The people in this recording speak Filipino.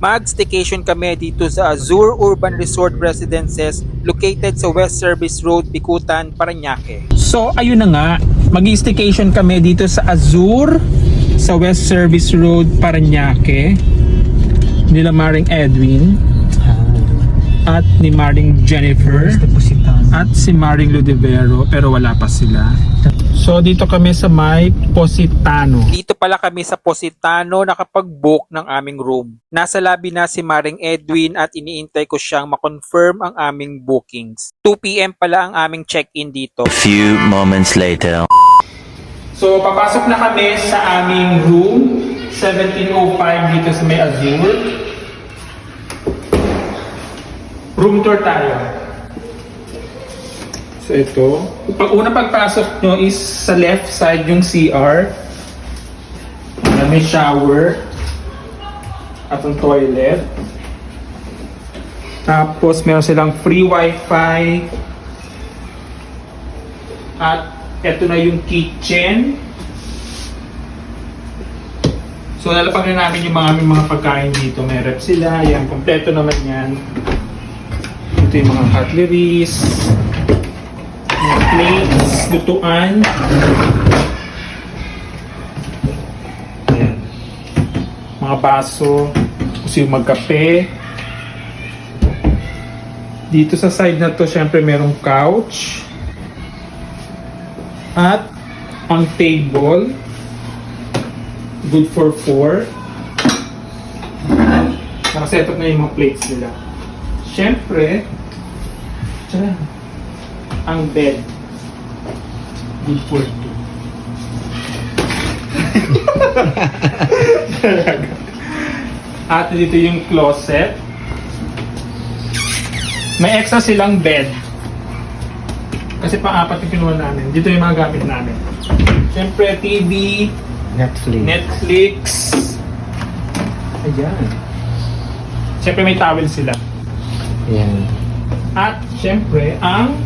Mag-staycation kami dito sa Azure Urban Resort Residences located sa West Service Road, Bicutan, Parañaque. So ayun na nga, mag-staycation kami dito sa Azure sa West Service Road, Parañaque. Nila Maring Edwin at ni Maring Jennifer at si Maring Ludivero, pero wala pa sila. So dito kami sa may Positano. Dito pala kami sa Positano nakapag-book ng aming room. Nasa lobby na si Maring Edwin at iniintay ko siyang makonfirm ang aming bookings. 2 PM pala ang aming check-in dito. Few moments later. So papasok na kami sa aming room, 1705 dito sa may Azure. Room tour tayo. So ito, pagpasok nyo is sa left side yung CR. May shower at ang toilet. Tapos meron silang free wifi. At ito na yung kitchen. So lalapag na namin yung mga pagkain dito. May rep sila, yan, kompleto naman yan. Ito yung mga cutleries, mga plates, lutuan. Ayan. Mga baso, gusto yung magkape. Dito sa side na to, syempre merong couch. At ang table, good for 4. Nakaset up na yung mga plates nila. Syempre, ang bed, good for 2. At dito yung closet. May extra silang bed. Kasi pang-apat yung kinuha namin. Dito yung mga gamit namin. Syempre, TV, Netflix. Ayan. Syempre, may towel sila. Ayan. At syempre, ang